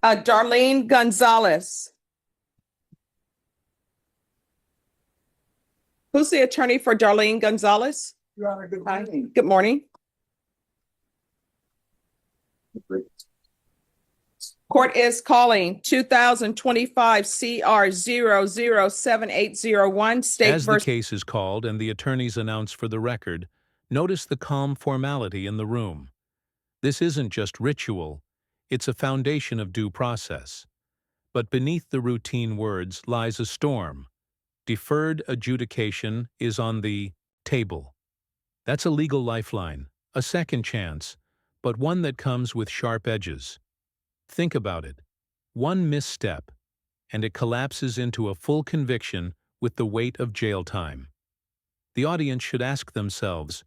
Darlene Gonzalez. Who's the attorney for Darlene Gonzalez? Your Honor, good Hi. morning. Good morning. Court is calling 2025 CR 007801 State As the versus. case is called and the attorneys announce for the record, notice the calm formality in the room. This isn't just ritual, it's a foundation of due process. But beneath the routine words lies a storm. Deferred adjudication is on the table. That's a legal lifeline, a second chance, but one that comes with sharp edges. Think about it. One misstep, and it collapses into a full conviction with the weight of jail time. The audience should ask themselves,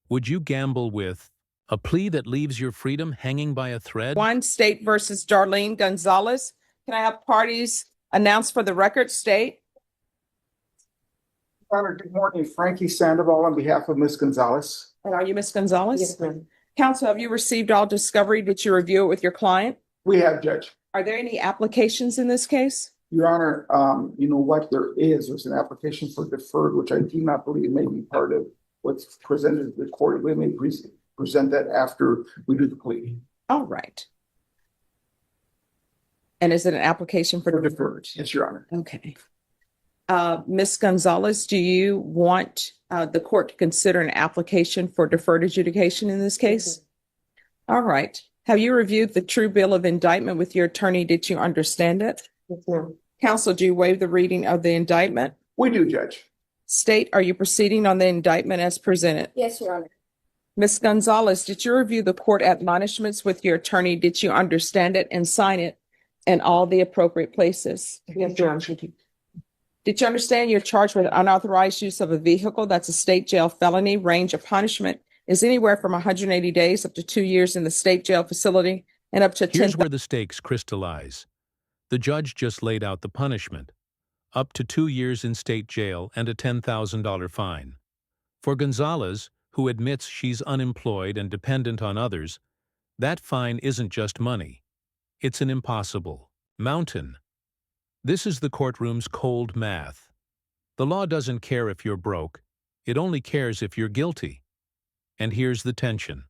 would you gamble with a plea that leaves your freedom hanging by a thread? One State versus Darlene Gonzalez. Can I have parties announced for the record? State. Your Honor, good morning. Frankie Sandoval on behalf of Ms. Gonzalez. And are you Ms. Gonzalez? Yes, ma'am. Counsel, have you received all discovery? Did you review it with your client? We have, Judge. Are there any applications in this case? Your Honor, you know what there's an application for deferred, which I do not believe may be part of what's presented to the court. We may present that after we do the plea. All right. And is it an application for deferred? Yes, Your Honor. Okay. Ms. Gonzalez, do you want the court to consider an application for deferred adjudication in this case? All right. Have you reviewed the true bill of indictment with your attorney? Did you understand it? Yes, ma'am. Counsel, do you waive the reading of the indictment? We do, Judge. State, are you proceeding on the indictment as presented? Yes, Your Honor. Ms. Gonzalez, did you review the court admonishments with your attorney? Did you understand it and sign it in all the appropriate places? Yes, Your Honor. Did you understand you're charged with unauthorized use of a vehicle? That's a state jail felony. Range of punishment is anywhere from 180 days up to 2 years in the state jail facility and up to 10. Here's where the stakes crystallize. The judge just laid out the punishment. Up to 2 years in state jail and a $10,000 fine. For Gonzalez, who admits she's unemployed and dependent on others, that fine isn't just money. It's an impossible mountain. This is the courtroom's cold math. The law doesn't care if you're broke. It only cares if you're guilty. And here's the tension.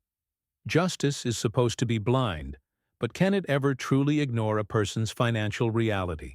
Justice is supposed to be blind, but can it ever truly ignore a person's financial reality?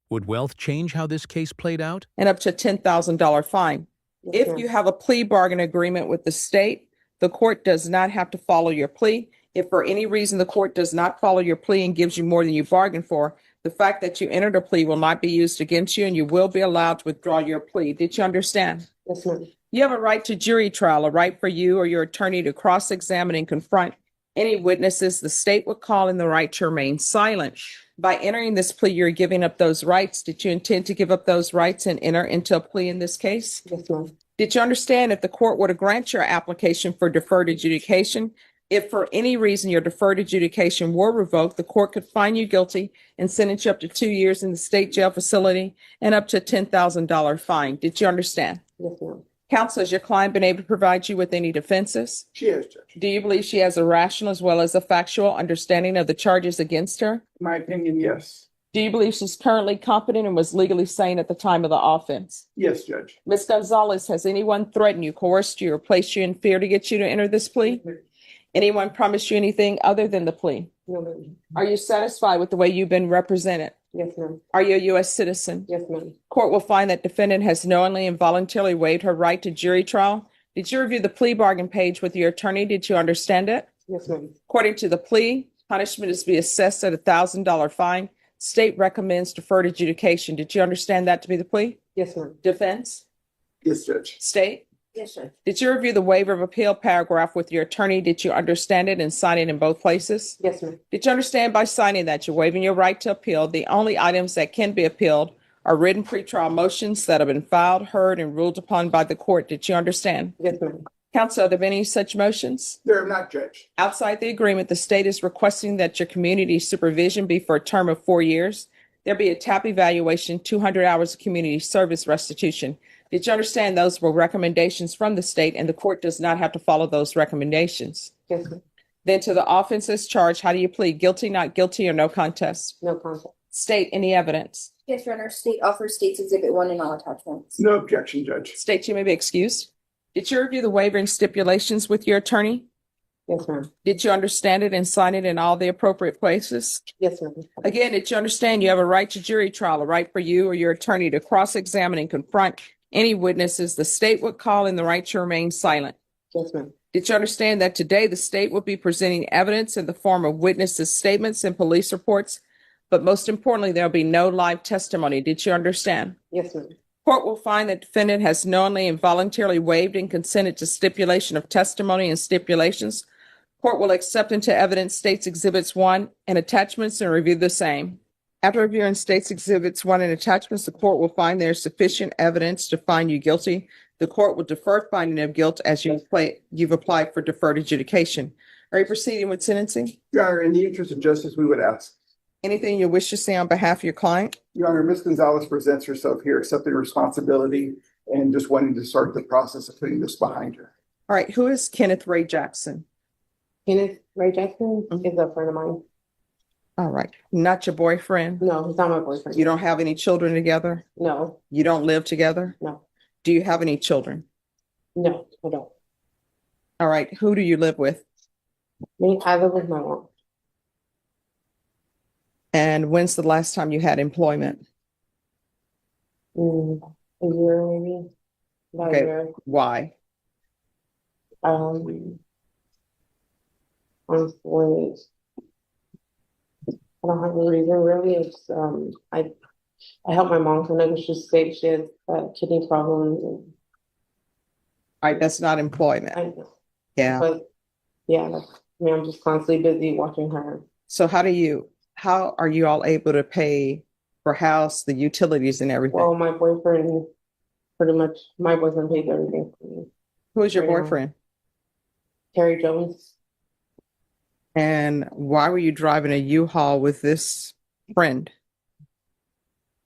Would wealth change how this case played out? And up to $10,000 fine. Yes, If ma'am. you have a plea bargain agreement with the state, the court does not have to follow your plea. If for any reason the court does not follow your plea and gives you more than you bargained for, the fact that you entered a plea will not be used against you and you will be allowed to withdraw your plea. Did you understand? Yes, ma'am. You have a right to jury trial, a right for you or your attorney to cross-examine and confront any witnesses the state would call in the right to remain silent. By entering this plea, you're giving up those rights. Did you intend to give up those rights and enter into a plea in this case? Yes, ma'am. Did you understand if the court were to grant your application for deferred adjudication, if for any reason your deferred adjudication were revoked, the court could find you guilty and sentence you up to 2 years in the state jail facility and up to a $10,000 fine? Did you understand? Yes, ma'am. Counsel, has your client been able to provide you with any defenses? She is, Judge. Do you believe she has a rational as well as a factual understanding of the charges against her? In my opinion, yes. Do you believe she's currently competent and was legally sane at the time of the offense? Yes, Judge. Ms. Gonzalez, has anyone threatened you, coerced you, or placed you in fear to get you to enter this plea? Anyone promised you anything other than the plea? No, ma'am. Are you satisfied with the way you've been represented? Yes, ma'am. Are you a U.S. citizen? Yes, ma'am. Court will find that defendant has knowingly and voluntarily waived her right to jury trial. Did you review the plea bargain page with your attorney? Did you understand it? Yes, ma'am. According to the plea, punishment is to be assessed at a $1,000 fine. State recommends deferred adjudication. Did you understand that to be the plea? Yes, ma'am. Defense? Yes, Judge. State? Yes, sir. Did you review the waiver of appeal paragraph with your attorney? Did you understand it and sign it in both places? Yes, ma'am. Did you understand by signing that you're waiving your right to appeal? The only items that can be appealed are written pretrial motions that have been filed, heard, and ruled upon by the court. Did you understand? Yes, ma'am. Counsel, are there any such motions? There are not, Judge. Outside the agreement, the state is requesting that your community supervision be for a term of 4 years. There be a TAP evaluation, 200 hours of community service restitution. Did you understand those were recommendations from the state and the court does not have to follow those recommendations? Yes, ma'am. Then to the offenses charged, how do you plead? Guilty, not guilty, or no contest? No contest. State any evidence. Yes, Your Honor. State offers State's Exhibit 1 and all attachments. No objection, Judge. State, you may be excused. Did you review the waiver and stipulations with your attorney? Yes, ma'am. Did you understand it and sign it in all the appropriate places? Yes, ma'am. Again, did you understand you have a right to jury trial, a right for you or your attorney to cross-examine and confront any witnesses the state would call, and the right to remain silent? Yes, ma'am. Did you understand that today the state will be presenting evidence in the form of witnesses' statements and police reports? But most importantly, there'll be no live testimony. Did you understand? Yes, ma'am. Court will find that defendant has knowingly and voluntarily waived and consented to stipulation of testimony and stipulations. Court will accept into evidence State's Exhibits 1 and attachments and review the same. After reviewing State's Exhibits 1 and attachments, the court will find there is sufficient evidence to find you guilty. The court will defer finding of guilt as you've applied for deferred adjudication. Are you proceeding with sentencing? Your Honor, in the interest of justice, we would ask. Anything you wish to say on behalf of your client? Your Honor, Ms. Gonzalez presents herself here accepting responsibility and just wanting to start the process of putting this behind her. All right, who is Kenneth Ray Jackson? Kenneth Ray Jackson Mhm. is a friend of mine. All right, not your boyfriend? No, he's not my boyfriend. You don't have any children together? No, You don't live together? no, Do you have any children? no, I don't. All right, who do you live with? Me, I live with my mom. And when's the last time you had employment? A year maybe. About Okay. a year. Why? Honestly, I don't have a reason really. It's I help my mom kind of. She's sick. She has kidney problems. All right, that's not employment. Yeah. But yeah, I'm just constantly busy watching her. So how are you all able to pay for house, the utilities and everything? Well, my boyfriend pays everything for me. Who is your right now. boyfriend? Terry Jones. And why were you driving a U-Haul with this friend?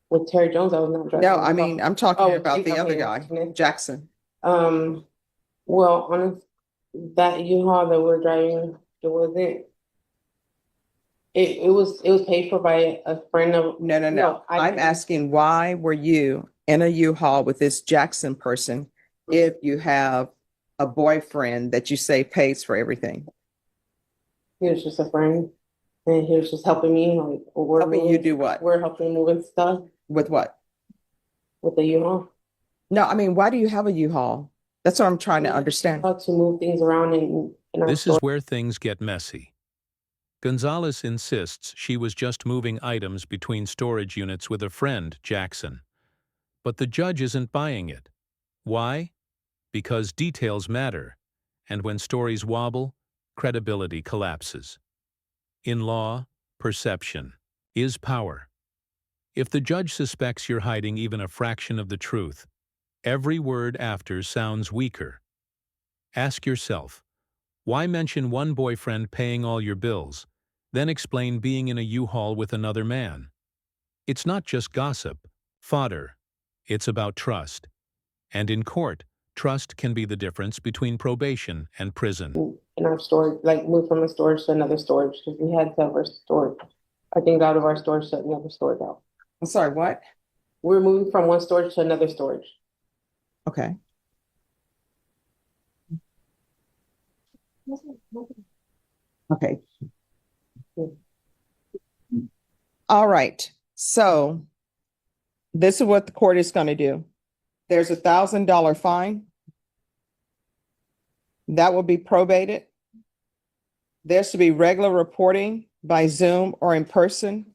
With Terry Jones, I was not driving. No, I mean, I'm talking Oh, about the okay, other guy, okay. Jackson. Well, that U-Haul that we're driving, it wasn't. It was paid for by a friend of. No. I'm asking, why were you in a U-Haul with this Jackson person if you have a boyfriend that you say pays for everything? He was just a friend, and he was just helping me. Like, Helping you do what? We're helping moving stuff With what? with the U-Haul. No, I mean, why do you have a U-Haul? That's what I'm trying to understand. How to move things around in our This store. is where things get messy. Gonzalez insists she was just moving items between storage units with a friend, Jackson. But the judge isn't buying it. Why? Because details matter, and when stories wobble, credibility collapses. In law, perception is power. If the judge suspects you're hiding even a fraction of the truth, every word after sounds weaker. Ask yourself, why mention one boyfriend paying all your bills, then explain being in a U-Haul with another man? It's not just gossip, fodder. It's about trust. And in court, trust can be the difference between probation and prison. In our storage, like move from a storage to another storage, because we had several storage. I think out of our storage to another storage out. I'm sorry, what? We're moving from one storage to another storage. Okay. Okay. All right. So this is what the court is going to do. There's $1,000 fine. That will be probated. There's to be regular reporting by Zoom or in person,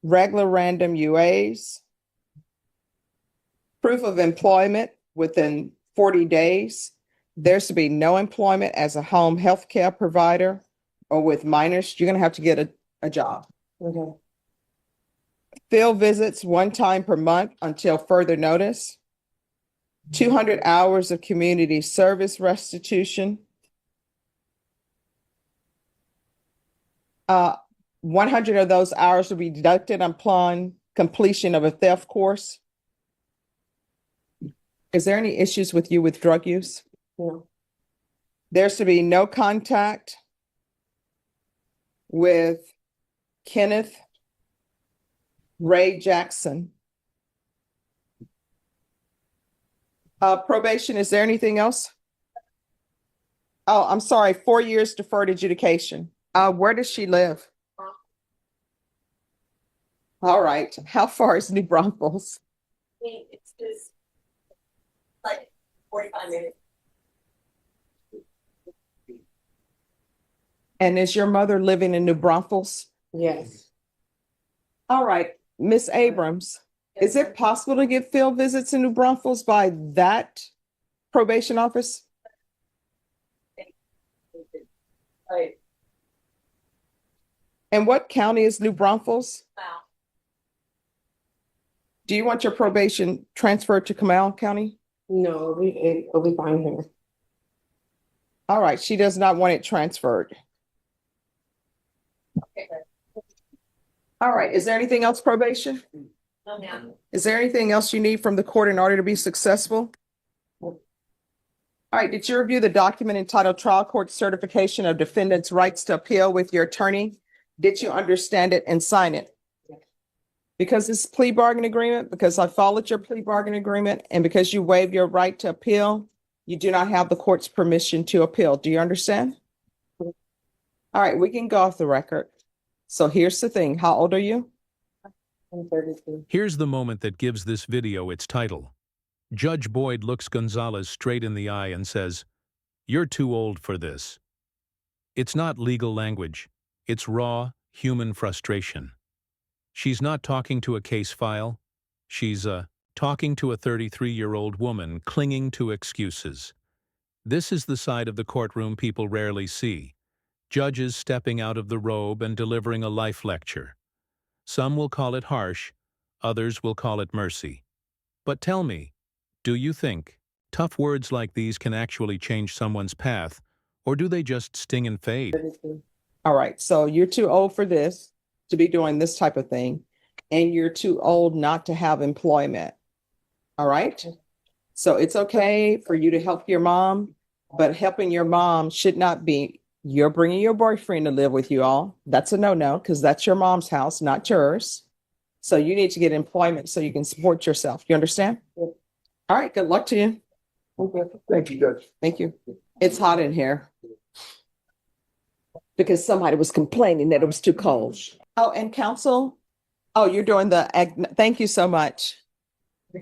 regular random UAs, proof of employment within 40 days. There's to be no employment as a home health care provider or with minors. You're going to have to get a job. Okay. Field visits 1 time per month until further notice. 200 hours of community service restitution. 100 of those hours will be deducted upon completion of a theft course. Is there any issues with you with drug use? No. There's to be no contact with Kenneth Ray Jackson. Probation, is there anything else? Oh, I'm sorry, 4 years deferred adjudication. Where does she live? All right, how far is New Braunfels? It's just like 45 minutes. And is your mother living in New Braunfels? Yes. All right, Miss Abrams, is it possible to get field visits in New Braunfels by that probation office? Right. And what county is New Braunfels? Wow. Do you want your probation transferred to Comal County? No, it'll be fine here. All right, she does not want it transferred. Okay, good. All right, is there anything else, probation? No, ma'am. Is there anything else you need from the court in order to be successful? All right, did you review the document entitled Trial Court Certification of Defendant's Rights to Appeal with your attorney? Did you understand it and sign it? Because it's plea bargain agreement, because I followed your plea bargain agreement, and because you waived your right to appeal, you do not have the court's permission to appeal. Do you understand? All right, we can go off the record. So here's the thing. How old are you? I'm 32. Here's the moment that gives this video its title. Judge Boyd looks Gonzalez straight in the eye and says, "You're too old for this." It's not legal language. It's raw, human frustration. She's not talking to a case file. She's talking to a 33-year-old woman clinging to excuses. This is the side of the courtroom people rarely see. Judges stepping out of the robe and delivering a life lecture. Some will call it harsh, others will call it mercy. But tell me, do you think tough words like these can actually change someone's path, or do they just sting and fade? 32. All right, so you're too old for this, to be doing this type of thing, and you're too old not to have employment. All right? So it's okay for you to help your mom, but helping your mom should not be you're bringing your boyfriend to live with you all. That's a no-no, because that's your mom's house, not yours. So you need to get employment so you can support yourself. You understand? Yep. All right, good luck to you. Thank you, Judge. Thank you. It's hot in here. Because somebody was complaining that it was too cold. Oh, and counsel? Oh, you're doing thank you so much. We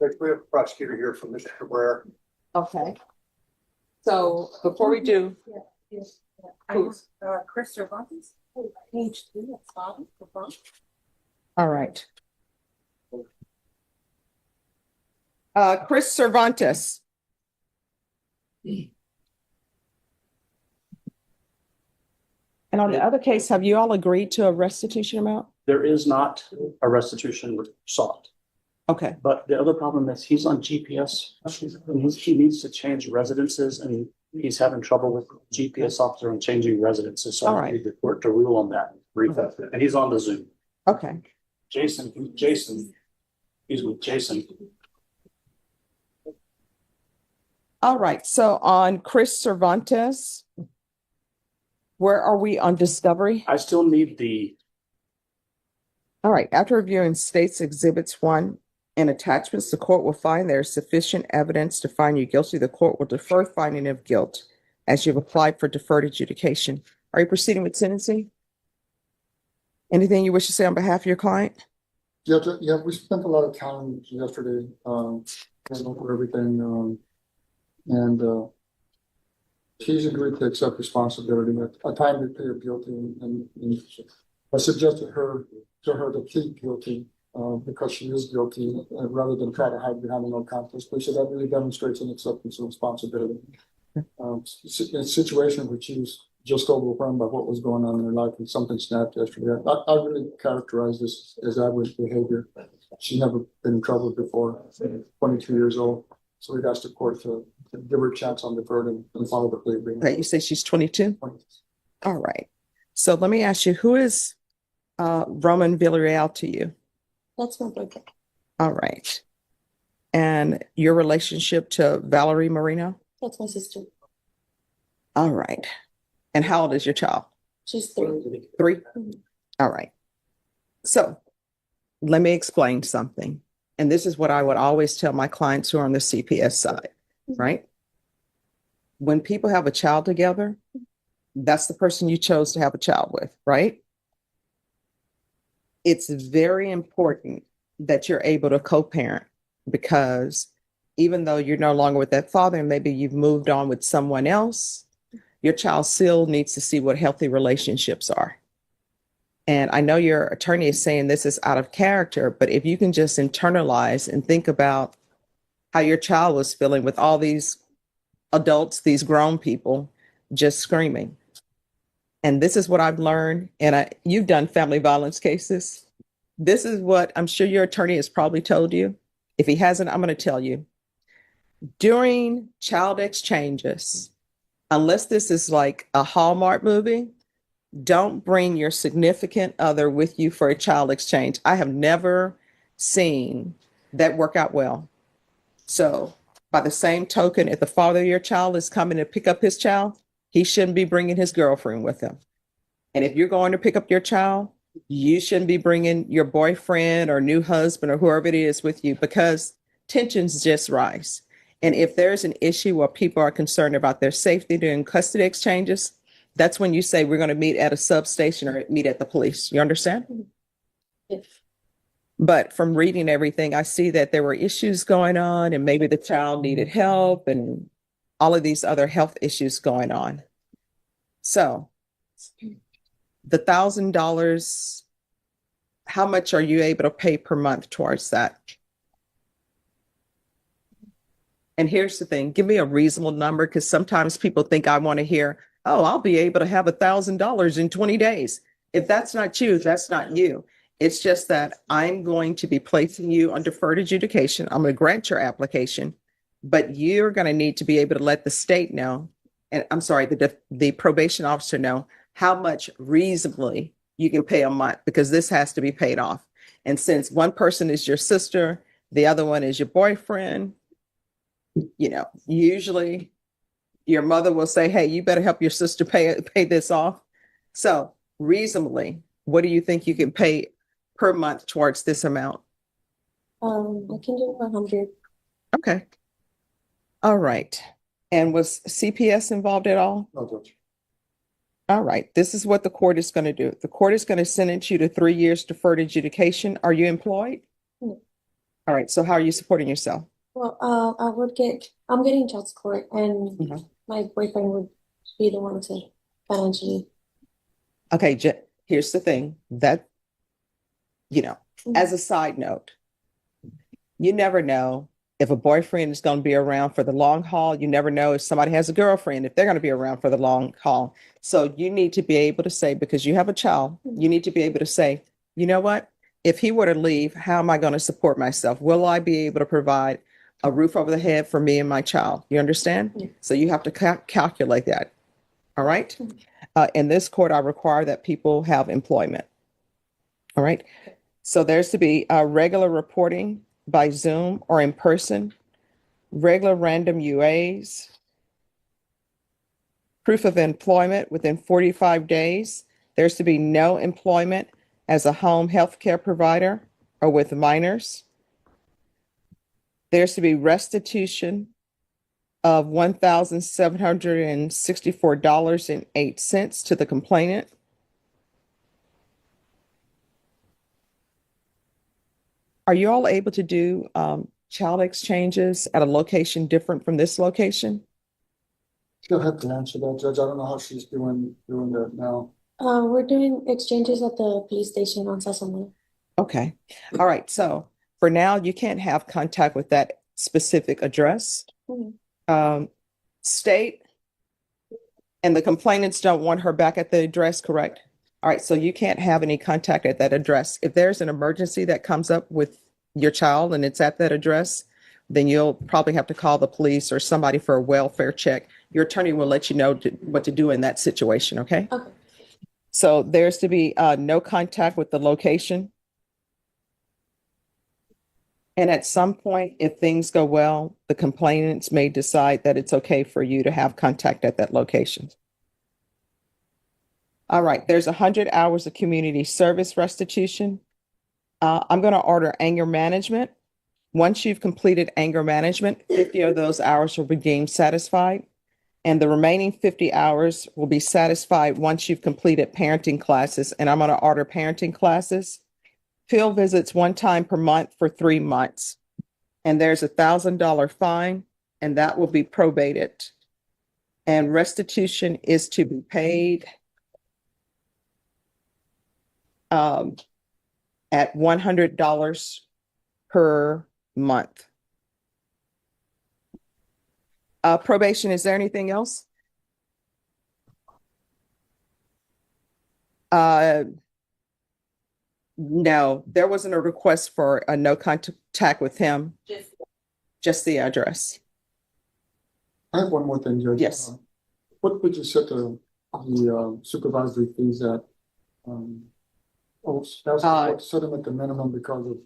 have a prosecutor here from Mr. Cabrera. Okay. So before we do, Yes. Who's? Chris Cervantes. Page 2, that's fine. all right. Chris Cervantes. And on the other case, have you all agreed to a restitution amount? There is not a restitution sought, Okay, but the other problem is he's on GPS. And he needs to change residences and he's having trouble with GPS officer and changing residences. So All I right. need the court to rule on that. And he's on the Zoom. okay. Jason, he's with Jason. All right, so on Chris Cervantes, where are we on discovery? I still need the, All right, after reviewing State's Exhibits 1 and attachments, the court will find there is sufficient evidence to find you guilty. The court will defer finding of guilt as you've applied for deferred adjudication. Are you proceeding with sentencing? Anything you wish to say on behalf of your client? Yeah, we spent a lot of time yesterday, going over everything, and she's agreed to accept responsibility. At time to plead guilty, and I suggested to her to plead guilty, because she is guilty, rather than try to hide behind a no contest plea. So that really demonstrates an acceptance of responsibility. In a situation where she was just overwhelmed by what was going on in her life, and something snapped yesterday. I really characterize this as average behavior. She's never been in trouble before, 22 years old. So we'd asked the court to give her a chance on deferred and follow the plea agreement. Okay, you say she's 22? All right. So let me ask you, who is Roman Villarreal to you? That's my brother. All right. And your relationship to Valerie Marino? That's my sister. All right. And how old is your child? She's 3. 3? All right. So let me explain something. And this is what I would always tell my clients who are on the CPS side, right? When people have a child together, that's the person you chose to have a child with, right? It's very important that you're able to co-parent, because even though you're no longer with that father and maybe you've moved on with someone else, your child still needs to see what healthy relationships are. And I know your attorney is saying this is out of character, but if you can just internalize and think about how your child was feeling with all these adults, these grown people just screaming. And this is what I've learned. And you've done family violence cases. This is what I'm sure your attorney has probably told you. If he hasn't, I'm going to tell you. During child exchanges, unless this is like a Hallmark movie, don't bring your significant other with you for a child exchange. I have never seen that work out well. So by the same token, if the father of your child is coming to pick up his child, he shouldn't be bringing his girlfriend with him. And if you're going to pick up your child, you shouldn't be bringing your boyfriend or new husband or whoever it is with you, because tensions just rise. And if there's an issue where people are concerned about their safety during custody exchanges, that's when you say we're going to meet at a substation or meet at the police. You understand? Yes. But from reading everything, I see that there were issues going on and maybe the child needed help and all of these other health issues going on. So the $1,000, how much are you able to pay per month towards that? And here's the thing, give me a reasonable number, because sometimes people think I want to hear, oh, I'll be able to have $1,000 in 20 days. If that's not you, that's not you. It's just that I'm going to be placing you on deferred adjudication. I'm going to grant your application, but you're going to need to be able to let the state know, and I'm sorry, the probation officer know how much reasonably you can pay a month, because this has to be paid off. And since one person is your sister, the other one is your boyfriend, usually your mother will say, hey, you better help your sister pay this off. So reasonably, what do you think you can pay per month towards this amount? I can do 100. Okay. All right. And was CPS involved at all? No, Judge. All right. This is what the court is going to do. The court is going to sentence you to 3 years deferred adjudication. Are you employed? No. All right. So how are you supporting yourself? Well, I'm getting child support, and Mhm. my boyfriend would be the one to financially. Okay. Here's the thing that, as a side note, you never know if a boyfriend is going to be around for the long haul. You never know if somebody has a girlfriend, if they're going to be around for the long haul. So you need to be able to say, because you have a child, you need to be able to say, you know what? If he were to leave, how am I going to support myself? Will I be able to provide a roof over the head for me and my child? You understand? Yeah. So you have to calculate that. All right. In this court, I require that people have employment. All right. So there's to be regular reporting by Zoom or in person, regular random UAs, proof of employment within 45 days. There's to be no employment as a home health care provider or with minors. There's to be restitution of $1,764.08 to the complainant. Are you all able to do child exchanges at a location different from this location? She'll have to answer that, Judge. I don't know how she's doing that now. We're doing exchanges at the police station on Sassamon. Okay. All right. So for now, you can't have contact with that specific address. Mhm. State and the complainants don't want her back at the address, correct? All right. So you can't have any contact at that address. If there's an emergency that comes up with your child and it's at that address, then you'll probably have to call the police or somebody for a welfare check. Your attorney will let you know what to do in that situation. Okay. Okay. So there's to be no contact with the location. And at some point, if things go well, the complainants may decide that it's okay for you to have contact at that location. All right, there's 100 hours of community service restitution. I'm going to order anger management. Once you've completed anger management, 50 of those hours will be deemed satisfied. And the remaining 50 hours will be satisfied once you've completed parenting classes. And I'm going to order parenting classes. Field visits one time per month for 3 months. And there's $1,000 fine, and that will be probated. And restitution is to be paid at $100 per month. Probation, is there anything else? No, there wasn't a request for a no contact with him, just the address. I have one more thing, Judge. Yes. What would you set the supervisory fees at? Set them at the minimum because of.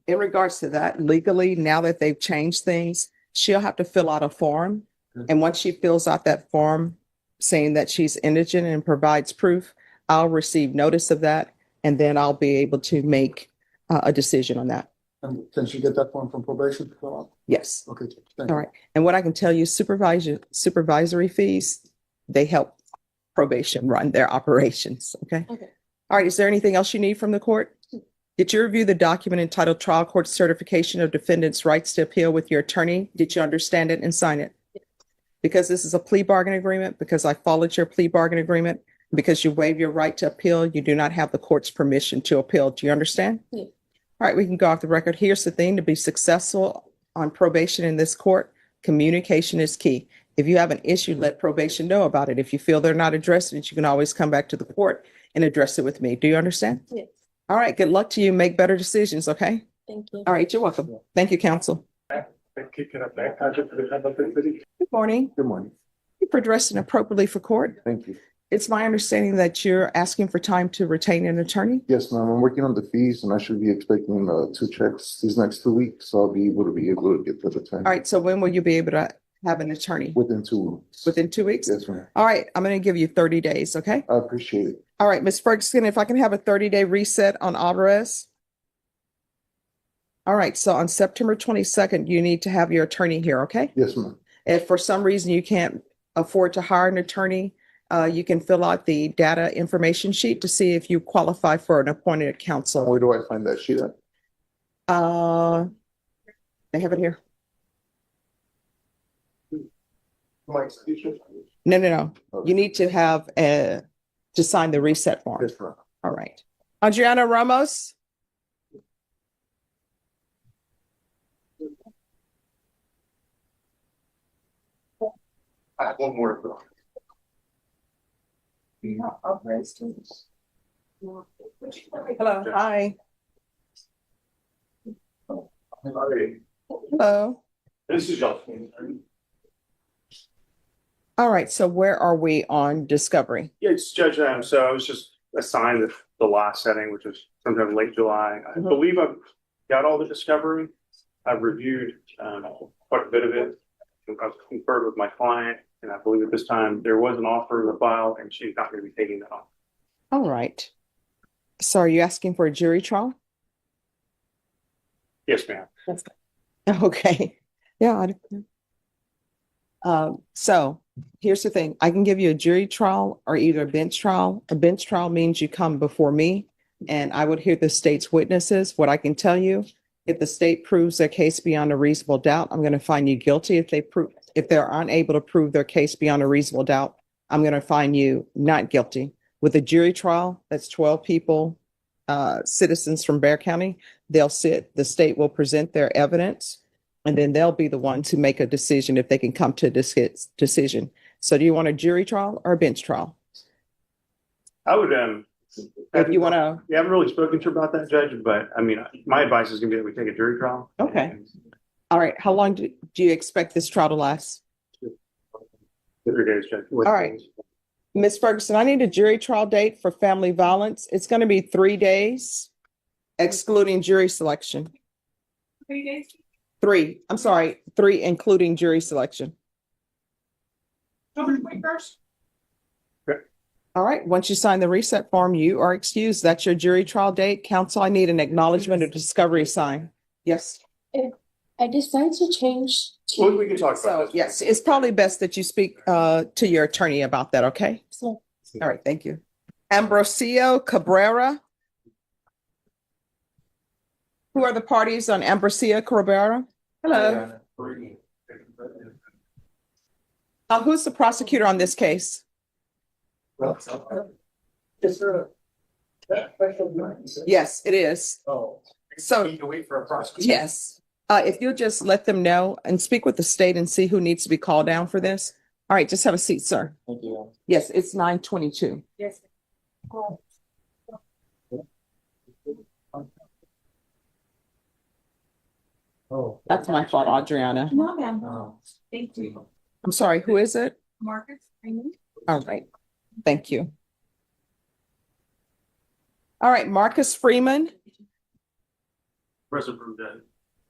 In regards to that, legally, now that they've changed things, she'll have to fill out a form. Okay. And once she fills out that form saying that she's indigent and provides proof, I'll receive notice of that. And then I'll be able to make a decision on that. And can she get that form from probation to fill out? Yes. Okay, Judge, thank All you. right. And what I can tell you, supervisory fees, they help probation run their operations. Okay. Okay. All right. Is there anything else you need from the court? Did you review the document entitled Trial Court Certification of Defendant's Rights to Appeal with your attorney? Did you understand it and sign it? Because this is a plea bargain agreement, because I followed your plea bargain agreement, because you waive your right to appeal, you do not have the court's permission to appeal. Do you understand? Yeah. All right, we can go off the record. Here's the thing: to be successful on probation in this court, communication is key. If you have an issue, let probation know about it. If you feel they're not addressing it, you can always come back to the court and address it with me. Do you understand? Yes. All right, good luck to you. Make better decisions, okay? Thank you. All right, you're welcome. Thank you, counsel. Good morning. Good morning. Thank you for dressing appropriately for court. Thank you. It's my understanding that you're asking for time to retain an attorney. Yes, ma'am. I'm working on the fees and I should be expecting 2 checks these next 2 weeks. So I'll be able to get to the time. All right, so when will you be able to have an attorney? Within 2 weeks. Within 2 weeks? Yes, ma'am. All right, I'm going to give you 30 days, okay? I appreciate it. All right, Ms. Ferguson, if I can have a 30-day reset on Alvarez. All right, so on September 22nd, you need to have your attorney here, okay? Yes, ma'am. If for some reason you can't afford to hire an attorney, you can fill out the data information sheet to see if you qualify for an appointed counsel. Where do I find that sheet at? They have it here. My execution? No. You need to have to sign the reset form. Yes, ma'am. All right. Adriana Ramos? I have one more. Hello, hi. Hello. This is Justin. All right, so where are we on discovery? Yeah, it's Judge. So I was just assigned the last setting, which was sometime late July. I believe I've got all the discovery. I've reviewed quite a bit of it. I've conferred with my client, and I believe at this time there was an offer in the file, and she's not going to be taking that off. All right. So are you asking for a jury trial? Yes, ma'am. Okay. Yeah. So here's the thing. I can give you a jury trial or either a bench trial. A bench trial means you come before me and I would hear the state's witnesses. What I can tell you, if the state proves their case beyond a reasonable doubt, I'm going to find you guilty. If they're unable to prove their case beyond a reasonable doubt, I'm going to find you not guilty. With a jury trial, that's 12 people, citizens from Bexar County. They'll sit, the state will present their evidence, and then they'll be the ones who make a decision if they can come to this decision. So do you want a jury trial or a bench trial? I would, If you want to, we haven't really spoken to her about that, Judge, but I mean, my advice is going to be that we take a jury trial. Okay. All right. How long do you expect this trial to last? 3 days, Judge. All right. Ms. Ferguson, I need a jury trial date for family violence. It's going to be 3 days, excluding jury selection. 3 days? 3. I'm sorry, 3 including jury selection. Want me to wait first? All All right, once you sign the reset form, you are excused. That's your jury trial date. Counsel, I need an acknowledgement of discovery sign. Yes. I decided to change Well, to, we can talk So, about this. yes, it's probably best that you speak to your attorney about that, okay? so All right, thank you. Ambrosio Cabrera. Who are the parties on Ambrosio Cabrera? Hello. Who's the prosecutor on this case? Is there a? Yes, it is. Oh. So, Need to wait for a prosecution? yes, if you'll just let them know and speak with the state and see who needs to be called down for this. All right, just have a seat, sir. Thank you. Yes, it's 9:22. yes. Oh. That's my fault, Adriana. No, ma'am. Oh. Thank you. I'm sorry, who is it? Marcus, I mean. All right, thank you. All right, Marcus Freeman. President Brudet.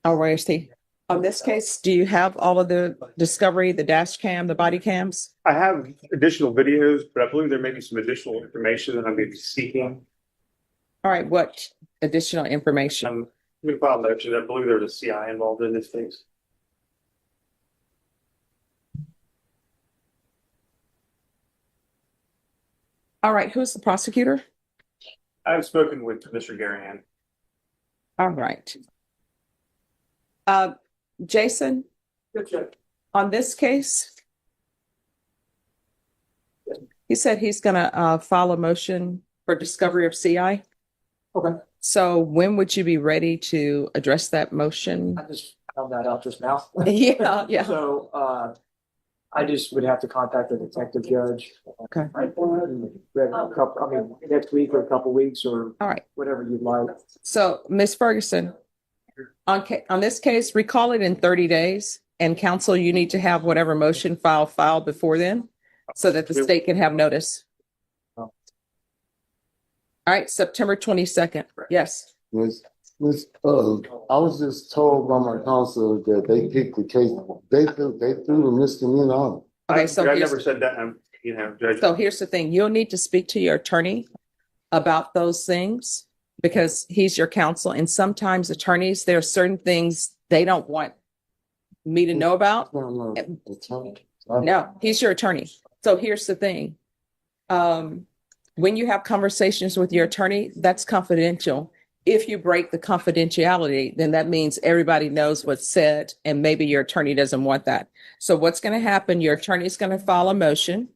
Oh, where is he? On this case, do you have all of the discovery, the dash cam, the body cams? I have additional videos, but I believe there may be some additional information that I'm going to be seeking. All right, what additional information? I'm going to file a motion. I believe there's a CI involved in this case. All right, who's the prosecutor? I've spoken with Mr. Garahan. All right. Jason, on this case, he said he's gonna file a motion for discovery of CI. Okay, So when would you be ready to address that motion? I just found that out just now. Yeah, yeah. So, I just would have to contact the detective judge. Okay. Next week or a couple weeks or All right. whatever you'd like. So, Ms. Ferguson, on this case, recall it in 30 days. And counsel, you need to have whatever motion filed before then so that the state can have notice. All right, September 22nd. Yes. I was just told by my counsel that they picked the case, they threw the misdemeanor on. Okay, so I here's- never said that. Judge. So here's the thing, you'll need to speak to your attorney about those things because he's your counsel. And sometimes attorneys, there are certain things they don't want me to know about. No, he's your attorney. So here's the thing. When you have conversations with your attorney, that's confidential. If you break the confidentiality, then that means everybody knows what's said and maybe your attorney doesn't want that. So what's going to happen, your attorney's going to file a motion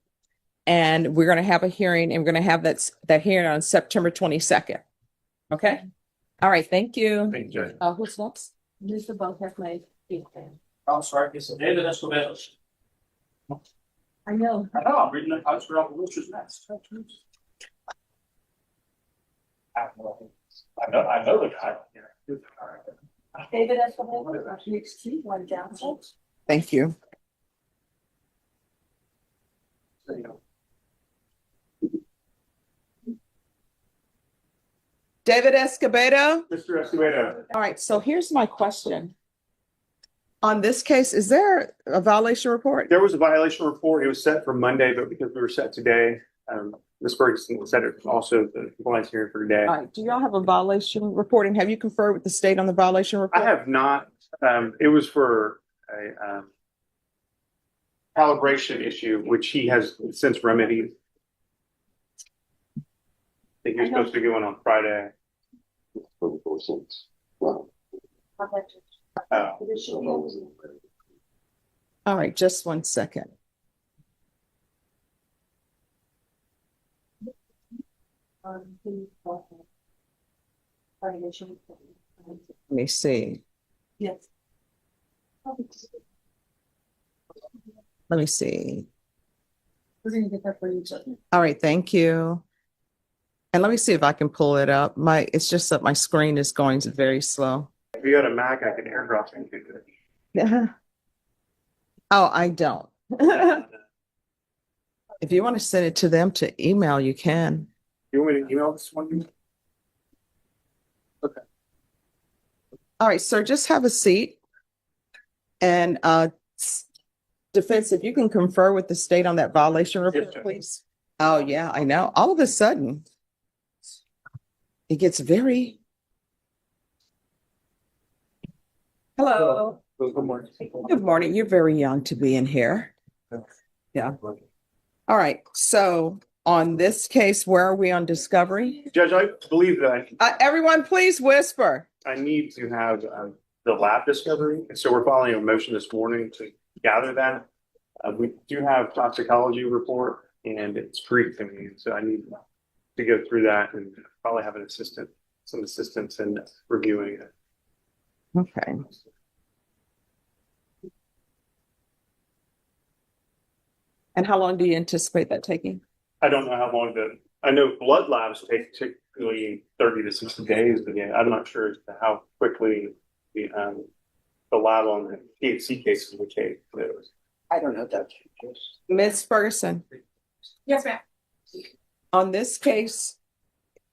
and we're going to have a hearing and we're going to have that hearing on September 22nd. Okay? All right, thank you. Thank you, Judge. Who's next? This about have my feet. I'm sorry, it's David Escobedo. I know. I know, I'm reading the, I was reading the Wilshire's next. I know the guy. David Escobedo, next street, one down. Thank you. David Escobedo. Mr. Escobedo. All right, so here's my question. On this case, is there a violation report? There was a violation report. It was set for Monday, but because we were set today, Ms. Ferguson set it also the compliance hearing for today. All right, do y'all have a violation report and have you conferred with the state on the violation report? I have not. It was for a calibration issue, which he has since remedied. I think you're supposed to be going on Friday. All right, just one second. Let me see. Yes. Let me see. We're gonna get that for you. All right, thank you. And let me see if I can pull it up. It's just that my screen is going very slow. If you got a Mac, I can airdrop it. Oh, I don't. If you want to send it to them to email, you can. You want me to email this one? All right, sir, just have a seat. And defense, if you can confer with the state on that violation report, Yes, please. Oh, yeah, I know. All of a sudden, it gets very. Hello. Good morning. Good morning. You're very young to be in here. Yeah. All right. So on this case, where are we on discovery? Judge, I believe that Everyone, please whisper. I need to have the lab discovery. And so we're following a motion this morning to gather that. We do have toxicology report and it's free to me. So I need to go through that and probably have some assistance in reviewing it. Okay. And how long do you anticipate that taking? I don't know how long I know blood labs take typically 30 to 60 days, but yeah, I'm not sure as to how quickly the lab on the THC cases would take those. I don't know that. Ms. Ferguson, Yes, ma'am. on this case,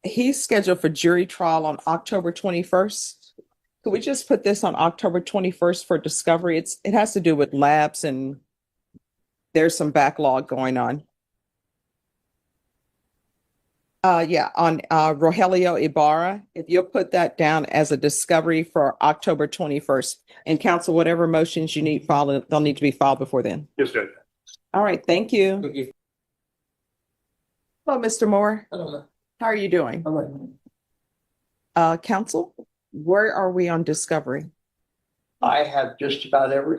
he's scheduled for jury trial on October 21st. Could we just put this on October 21st for discovery? It has to do with labs and there's some backlog going on. Yeah, on Rogelio Ibarra, if you'll put that down as a discovery for October 21st. And counsel, whatever motions you need filed, they'll need to be filed before then. Yes, Judge. All right, thank you. Hello, Mr. Moore. Hello. How are you doing? All right. Counsel, where are we on discovery? I have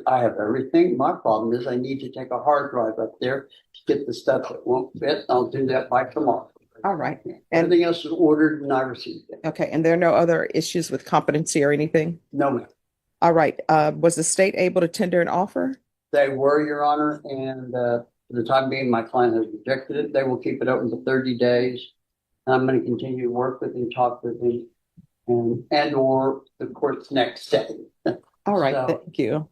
I have everything. My problem is I need to take a hard drive up there to get the stuff that won't fit. I'll do that by tomorrow. All right. And Everything else is ordered and I received it. okay, and there are no other issues with competency or anything? No, ma'am. All right. Was the state able to tender an offer? They were, Your Honor, and for the time being, my client has rejected it. They will keep it open for 30 days. And I'm going to continue to work with him, talk with him, and or the court's next step. All right, So- thank you.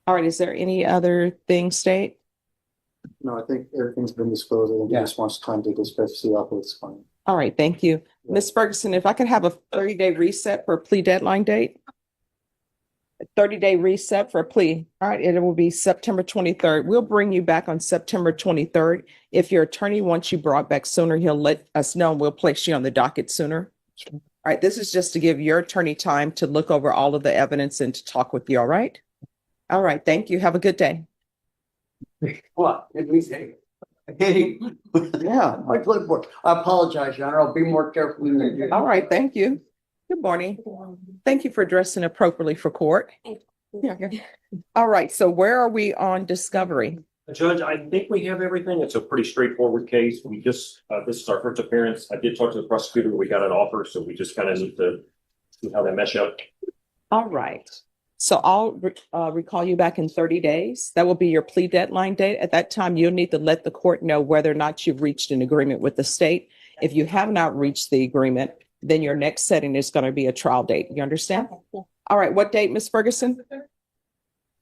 All right, is there any other thing, state? No, I think everything's been disclosed. I think he Yeah. just wants time to discuss, see how it's fine. All right, thank you. Ms. Ferguson, if I could have a 30-day reset for a plea deadline date? A 30-day reset for a plea. All right, it will be September 23rd. We'll bring you back on September 23rd. If your attorney wants you brought back sooner, he'll let us know and we'll place you on the docket sooner. All right, this is just to give your attorney time to look over all of the evidence and to talk with you, all right? All right, thank you. Have a good day. What? Did we say? Yeah, my clipboard. I apologize, Your Honor. I'll be more careful in the. All right, thank you. Good morning. Thank you for dressing appropriately for court. Yeah. All right, so where are we on discovery? Judge, I think we have everything. It's a pretty straightforward case. We just, this is our first appearance. I did talk to the prosecutor. We got an offer, so we just kind of need to see how they mesh up. All right. So I'll recall you back in 30 days. That will be your plea deadline date. At that time, you'll need to let the court know whether or not you've reached an agreement with the state. If you have not reached the agreement, then your next setting is going to be a trial date. You understand? All right. What date, Ms. Ferguson?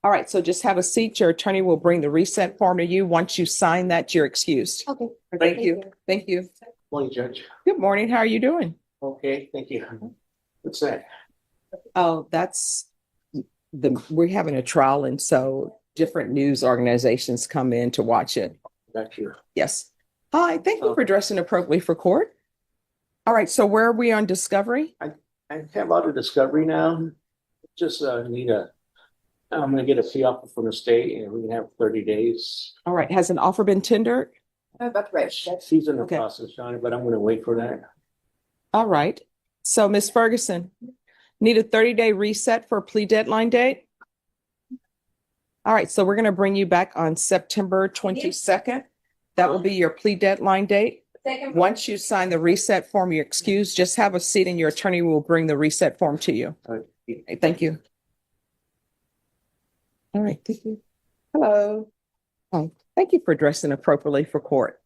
All right. So just have a seat. Your attorney will bring the reset form to you. Once you sign that, you're excused. Okay. Thank you. Thank you. Morning, Judge. Good morning. How are you doing? Okay, thank you. What's that? Oh, that's we're having a trial. And so different news organizations come in to watch it. Back here. Yes. Hi. Thank you for dressing appropriately for court. All right. So where are we on discovery? I have a lot of discovery now. Just I'm gonna get a fee offer from the state and we can have 30 days. All right. Has an offer been tendered? That's right. She's in the Okay. process, Johnny, but I'm gonna wait for that. All right. So Ms. Ferguson, need a 30-day reset for a plea deadline date? All right. So we're going to bring you back on September 22nd. That will be your plea deadline date. Once you sign the reset form, you're excused. Just have a seat and your attorney will bring the reset form to you. Okay, thank you. All right. Thank you. Hello. Hi. Thank you for dressing appropriately for court.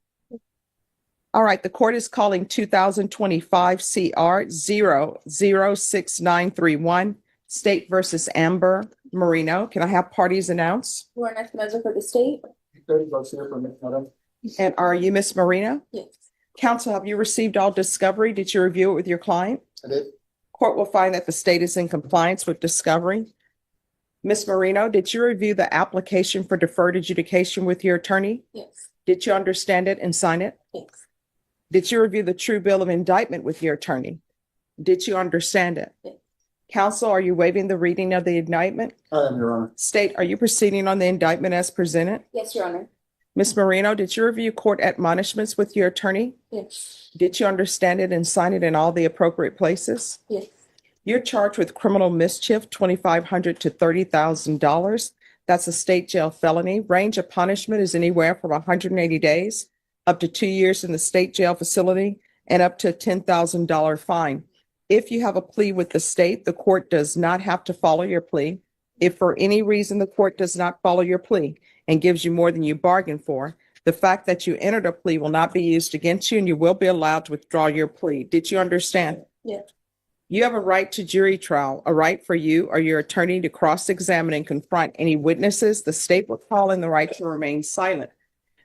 All right. The court is calling 2025 CR 006931 State versus Amber Marino. Can I have parties announced? Lauren Espinoza for the state. 30 bucks here for me, madam. And are you Miss Marino? Yes. Counsel, have you received all discovery? Did you review it with your client? I did. Court will find that the state is in compliance with discovery. Miss Marino, did you review the application for deferred adjudication with your attorney? Yes. Did you understand it and sign it? Yes. Did you review the true bill of indictment with your attorney? Did you understand it? Yes. Counsel, are you waiving the reading of the indictment? I am, Your Honor. State, are you proceeding on the indictment as presented? Yes, Your Honor. Ms. Marino, did you review court admonishments with your attorney? Yes. Did you understand it and sign it in all the appropriate places? Yes. You're charged with criminal mischief, $2,500 to $30,000. That's a state jail felony. Range of punishment is anywhere from 180 days up to 2 years in the state jail facility and up to a $10,000 fine. If you have a plea with the state, the court does not have to follow your plea. If for any reason the court does not follow your plea and gives you more than you bargained for, the fact that you entered a plea will not be used against you and you will be allowed to withdraw your plea. Did you understand? Yes. You have a right to jury trial, a right for you or your attorney to cross-examine and confront any witnesses. The state will call in the right to remain silent.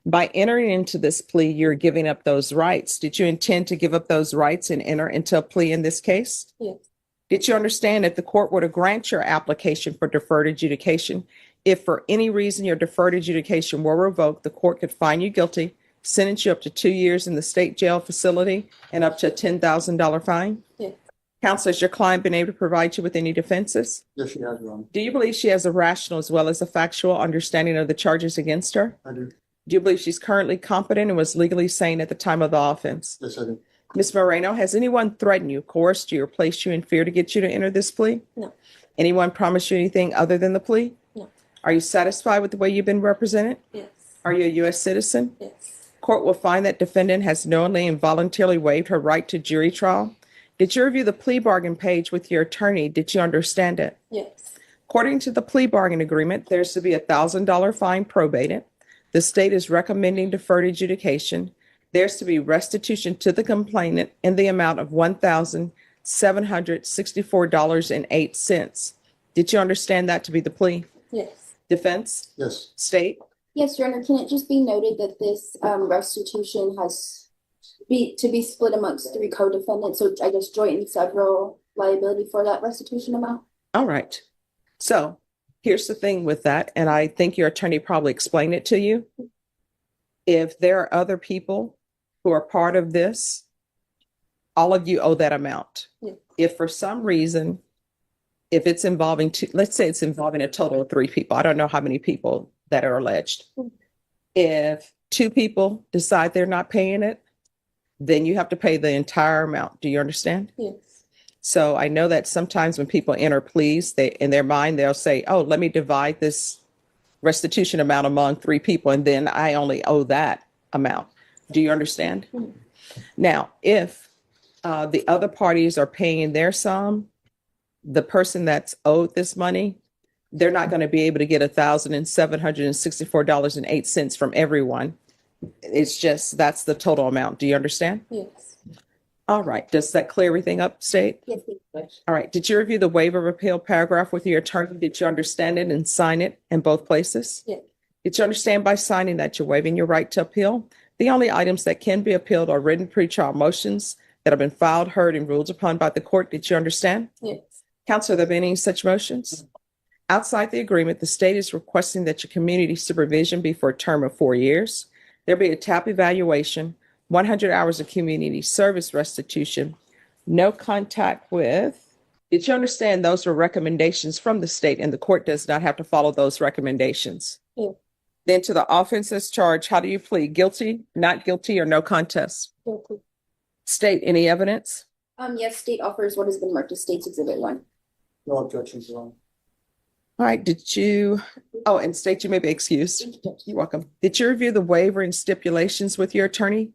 By entering into this plea, you're giving up those rights. Did you intend to give up those rights and enter into a plea in this case? Yes. Did you understand if the court were to grant your application for deferred adjudication, if for any reason your deferred adjudication were revoked, the court could find you guilty, sentence you up to 2 years in the state jail facility, and up to a $10,000 fine? Yes. Counsel, has your client been able to provide you with any defenses? Yes, she has, Your Honor. Do you believe she has a rational as well as a factual understanding of the charges against her? I do. Do you believe she's currently competent and was legally sane at the time of the offense? Yes, I do. Ms. Moreno, has anyone threatened you, coerced you, or placed you in fear to get you to enter this plea? No. Anyone promised you anything other than the plea? No. Are you satisfied with the way you've been represented? Yes. Are you a U.S. citizen? Yes. Court will find that defendant has knowingly and voluntarily waived her right to jury trial. Did you review the plea bargain page with your attorney? Did you understand it? Yes. According to the plea bargain agreement, there's to be a $1,000 fine probated. The state is recommending deferred adjudication. There's to be restitution to the complainant in the amount of $1,764.08. Did you understand that to be the plea? Yes. Defense? Yes. State? Yes, Your Honor. Can it just be noted that this restitution has to be split amongst 3 co-defendants? So I guess joint and several liability for that restitution amount? All right. So here's the thing with that, and I think your attorney probably explained it to you. If there are other people who are part of this, all of you owe that amount. Yeah. If for some reason, if it's involving let's say it's involving a total of 3 people. I don't know how many people that are alleged. If 2 people decide they're not paying it, then you have to pay the entire amount. Do you understand? Yes. So I know that sometimes when people enter pleas, in their mind, they'll say, oh, let me divide this restitution amount among 3 people, and then I only owe that amount. Do you understand? Mm-hmm. Now, if the other parties are paying their sum, the person that's owed this money, they're not going to be able to get $1,764.08 from everyone. It's just, that's the total amount. Do you understand? Yes. All right. Does that clear everything up, State? Yes. All right. Did you review the waiver of appeal paragraph with your attorney? Did you understand it and sign it in both places? Yes. Did you understand by signing that you're waiving your right to appeal? The only items that can be appealed are written pretrial motions that have been filed, heard, and ruled upon by the court. Did you understand? Yes. Counsel, have there been any such motions? Outside the agreement, the state is requesting that your community supervision be for a term of 4 years. There'll be a TAP evaluation, 100 hours of community service restitution, no contact with. Did you understand those were recommendations from the state and the court does not have to follow those recommendations? Yeah. Then to the offenses charged, how do you plead? Guilty, not guilty, or no contest? Guilty. State, any evidence? Yes, state offers what has been marked as State's Exhibit 1. No objections, Your Honor. All right, and state, you may be excused. You're welcome. Did you review the waiver and stipulations with your attorney?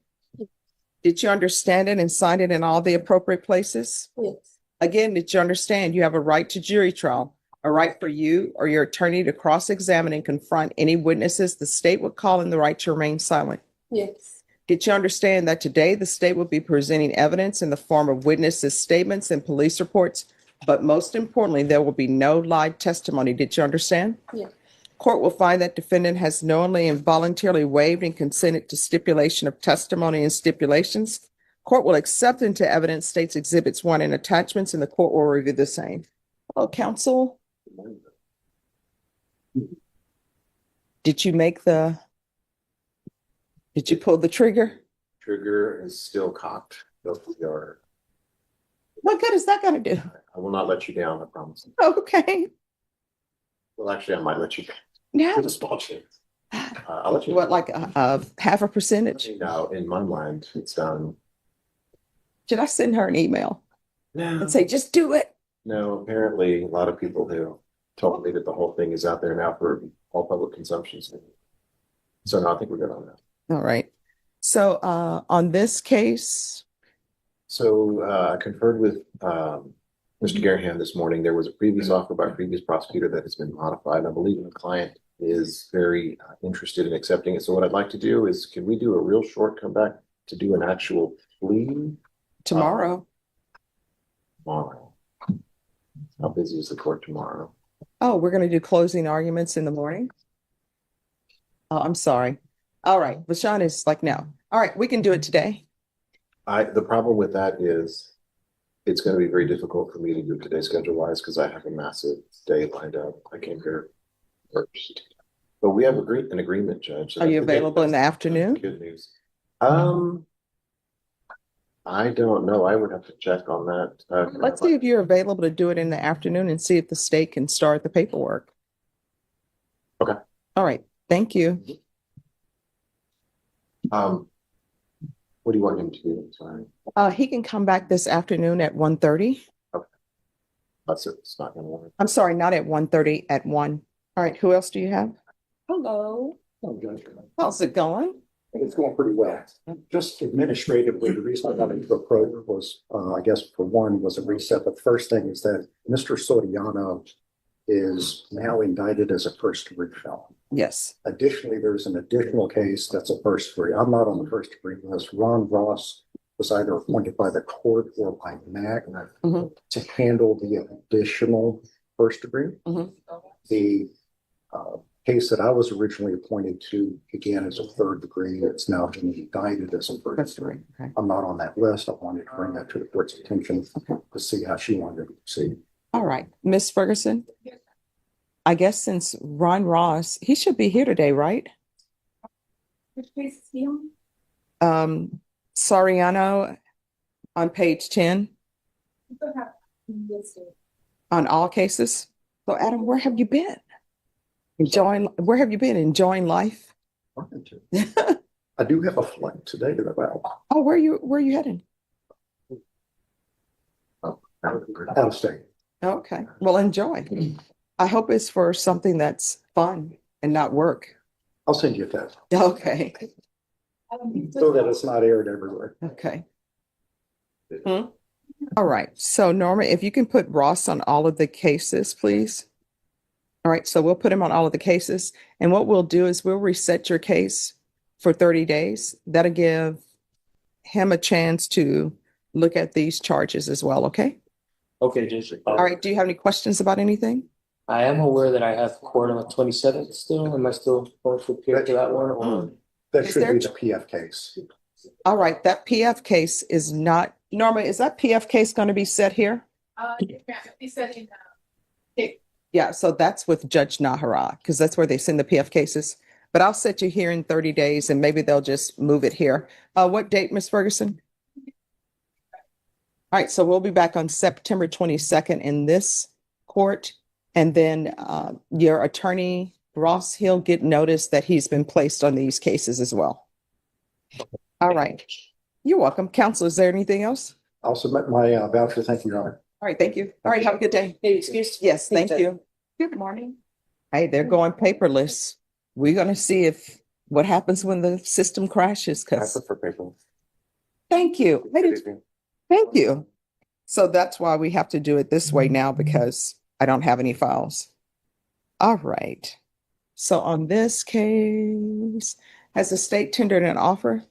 Did you understand it and sign it in all the appropriate places? Yes. Again, did you understand you have a right to jury trial, a right for you or your attorney to cross-examine and confront any witnesses the state would call in the right to remain silent? Yes. Did you understand that today the state will be presenting evidence in the form of witnesses' statements and police reports, but most importantly, there will be no live testimony? Did you understand? Yeah. Court will find that defendant has knowingly and voluntarily waived and consented to stipulation of testimony and stipulations. Court will accept into evidence states exhibits 1 and attachments, and the court will review the same. Hello, counsel. Did you make the Did you pull the trigger? Trigger is still cocked. Both of you are. What good is that gonna do? I will not let you down, I promise. Okay. Well, actually, I might let you down. Yeah. For the small chance. I'll let you. What, like half a percentage? No, in my mind, it's done. Should I send her an email No. and say, just do it? No, apparently a lot of people who told me that the whole thing is out there now for all public consumption. So no, I think we're good on that. All right. So on this case, So I conferred with Mr. Garaham this morning. There was a previous offer by a previous prosecutor that has been modified. I believe the client is very interested in accepting it. So what I'd like to do is, can we do a real short comeback to do an actual plea tomorrow. tomorrow? How busy is the court tomorrow? Oh, we're going to do closing arguments in the morning. Oh, I'm sorry. All right. Bashan is like, no. All right. We can do it today. The problem with that is it's going to be very difficult for me to do today schedule wise because I have a massive day lined up. I came here first, but we have an agreement, Judge. Are you available in the afternoon? Good news. I don't know. I would have to check on that. Let's see if you're available to do it in the afternoon and see if the state can start the paperwork. Okay. All right. Thank you. What do you want him to do? Sorry. He can come back this afternoon at 1:30. That's it. It's not going to work. I'm sorry, not at 1:30, at 1. All right. Who else do you have? Hello. How's it going? It's going pretty well. Just administratively, the reason I got into a program was, I guess for one, was a reset. But the first thing is that Mr. Soriano is now indicted as a first-degree felon. Yes. Additionally, there's an additional case that's a first degree. I'm not on the first degree list. Ron Ross was either appointed by the court or by MAC to handle the additional first degree. The case that I was originally appointed to, again, is a third degree. It's now been indicted as a first degree. Okay. I'm not on that list. I wanted to bring that to the court's attention to see how she wanted to proceed. All right. Miss Ferguson? I guess since Ron Ross, he should be here today, right? Which case is he on? Soriano on page 10 on all cases. So Adam, where have you been? Where have you been? Enjoying life? I do have a flight today to the Oh, where are you heading? out of state. Okay. Well, enjoy. I hope it's for something that's fun and not work. I'll send you a text Okay. so that it's not aired everywhere. Okay. All right. So Norma, if you can put Ross on all of the cases, please. All right. So we'll put him on all of the cases. And what we'll do is we'll reset your case for 30 days. That'll give him a chance to look at these charges as well. Okay. Okay, Judge. All right. Do you have any questions about anything? I am aware that I have court on the 27th still. Am I still going to appear to that one? Or That Is should there- be the PF case. All right. That PF case is not, Norma, is that PF case going to be set here? He said in Yeah. So that's with Judge Nahara because that's where they send the PF cases. But I'll set you here in 30 days and maybe they'll just move it here. What date, Miss Ferguson? All right. So we'll be back on September 22nd in this court. And then your attorney, Ross, he'll get notice that he's been placed on these cases as well. All right. You're welcome. Counsel, is there anything else? I'll submit my voucher. Thank you, Your Honor. All right. Thank you. All right. Have a good day. excuse. Yes, thank you. Good morning. Hey, they're going paperless. We're going to see what happens when the system crashes. For paper. Thank you. Thank you. So that's why we have to do it this way now because I don't have any files. All right. So on this case, has the state tendered an offer?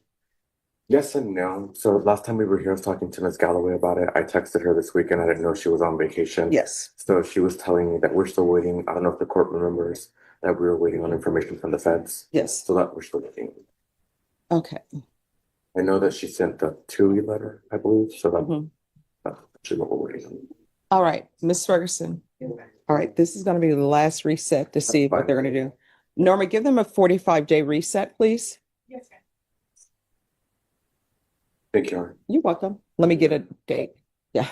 Yes and no. So last time we were here, I was talking to Ms. Galloway about it. I texted her this weekend. I didn't know she was on vacation. Yes. So she was telling me that we're still waiting. I don't know if the court remembers that we were waiting on information from the feds. Yes. So that we're still waiting. Okay. I know that she sent the TUI letter, I believe. So that's actually what we're waiting on. All right, Ms. Ferguson. All right, this is going to be the last reset to see what they're going to do. Norma, give them a 45-day reset, please. Yes, ma'am. Thank you, Your Honor. You're welcome. Let me get a date. Yeah.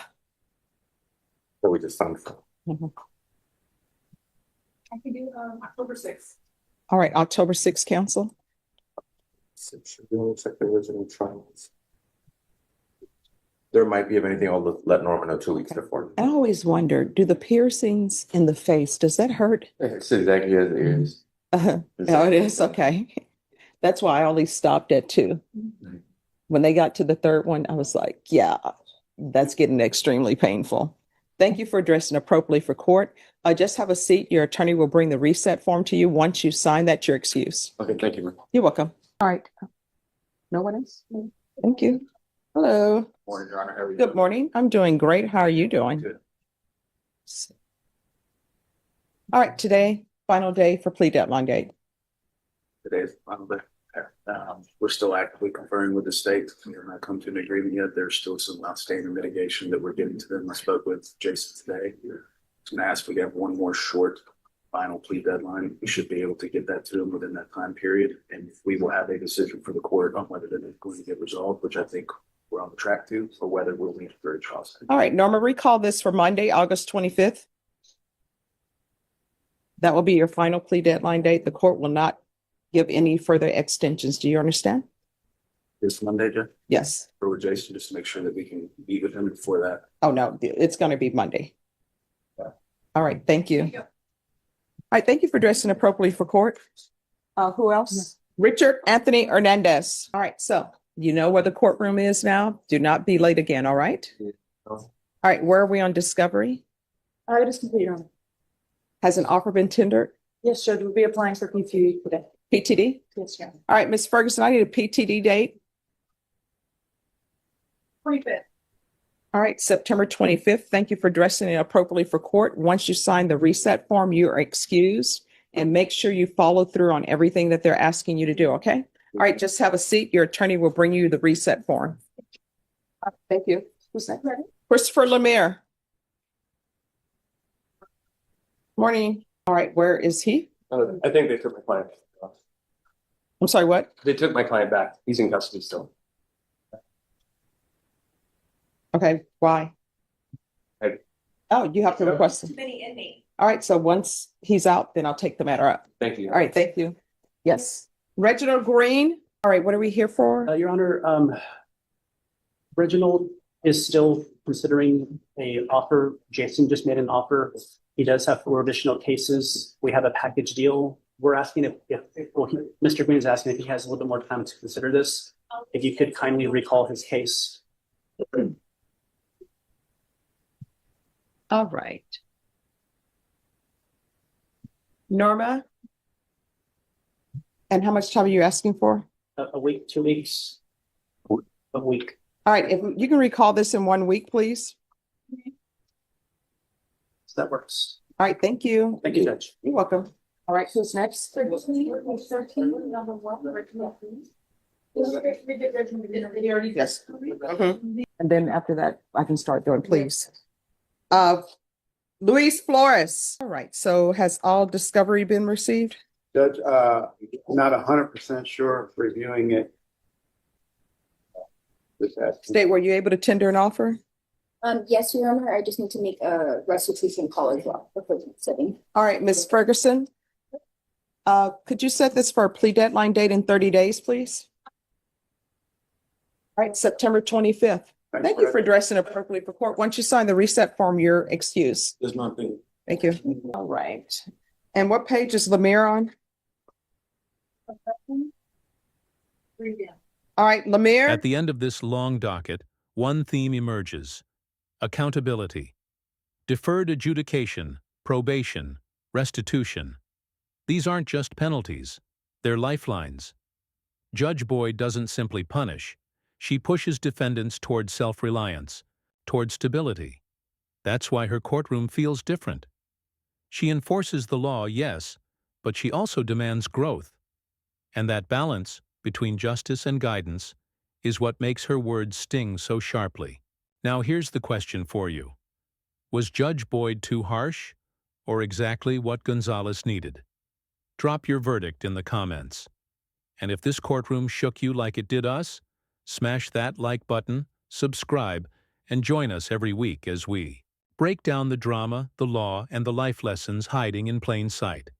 That we just signed for. Mhm. I could do, October 6th. All right, October 6th, council. Looks like the original trials. There might be, if anything, I'll let Norma know 2 weeks before. I always wonder, do the piercings in the face, does that hurt? It's exactly as it is. Oh, it is, okay. That's why I only stopped at 2. When they got to the third one, I was like, yeah, that's getting extremely painful. Thank you for addressing appropriately for court. Just have a seat. Your attorney will bring the reset form to you. Once you sign that, you're excused. Okay, thank you. You're welcome. All right. No one else? Thank you. Hello. Morning, Your Honor. How are you? Good morning. I'm doing great. How are you doing? Good. All right, today, final day for plea deadline date. Today's final day. We're still actively conferring with the state. We have not come to an agreement yet. There's still some outstanding mitigation that we're getting to them. I spoke with Jason today. I was going to ask if we have one more short final plea deadline. We should be able to get that to them within that time period. And we will have a decision for the court on whether they're going to get resolved, which I think we're on the track to, or whether we'll need for a trial. All right, Norma, recall this for Monday, August 25th. That will be your final plea deadline date. The court will not give any further extensions. Do you understand? This Monday, Jeff? Yes. Or with Jason, just to make sure that we can meet with him before that. Oh, no, it's going to be Monday. All right, thank you. All right, thank you for dressing appropriately for court. Who else? Richard Anthony Hernandez. All right, so you know where the courtroom is now. Do not be late again, all right? All right, where are we on discovery? It is complete, Your Honor. Has an offer been tendered? Yes, Judge, we'll be applying for PTD today. PTD? Yes, Your Honor. All right, Ms. Ferguson, I need a PTD date. 25th. All right, September 25th. Thank you for dressing it appropriately for court. Once you sign the reset form, you are excused, and make sure you follow through on everything that they're asking you to do, okay? All right, just have a seat. Your attorney will bring you the reset form. Thank you. Who's that? Christopher Lemire. Morning. All right, where is he? I think they took my client. I'm sorry, what? They took my client back. He's in custody still. Okay, why? Oh, you have to request him. Many inmates. All right, so once he's out, then I'll take the matter up. Thank you. All right, thank you. Yes. Reginald Green. All right, what are we here for? Your Honor, Reginald is still considering a offer. Jason just made an offer. He does have 4 additional cases. We have a package deal. We're asking Mr. Green is asking if he has a little bit more time to consider this. If you could kindly recall his case. All right. Norma? And how much time are you asking for? A week, 2 weeks, a week. All right, if you can recall this in 1 week, please. So that works. All right, thank you. Thank you, Judge. You're welcome. All right, who's next? 13, number 1. Yes. And then after that, I can start doing, please. Luis Flores. All right, so has all discovery been received? Judge, not 100% sure of reviewing it. State, were you able to tender an offer? Yes, Your Honor, I just need to make a restitution call as well before setting. All right, Ms. Ferguson. Could you set this for a plea deadline date in 30 days, please? All right, September 25th. Thank you for addressing appropriately for court. Once you sign the reset form, you're excused. There's nothing. Thank you. All right. And what page is Lemire on? All right, Lemire. At the end of this long docket, one theme emerges: accountability, deferred adjudication, probation, restitution. These aren't just penalties, they're lifelines. Judge Boyd doesn't simply punish, she pushes defendants toward self-reliance, toward stability. That's why her courtroom feels different. She enforces the law, yes, but she also demands growth. And that balance between justice and guidance is what makes her words sting so sharply. Now here's the question for you. Was Judge Boyd too harsh, or exactly what Gonzalez needed? Drop your verdict in the comments. And if this courtroom shook you like it did us, Smash that like button, subscribe, and join us every week as we break down the drama, the law, and the life lessons hiding in plain sight.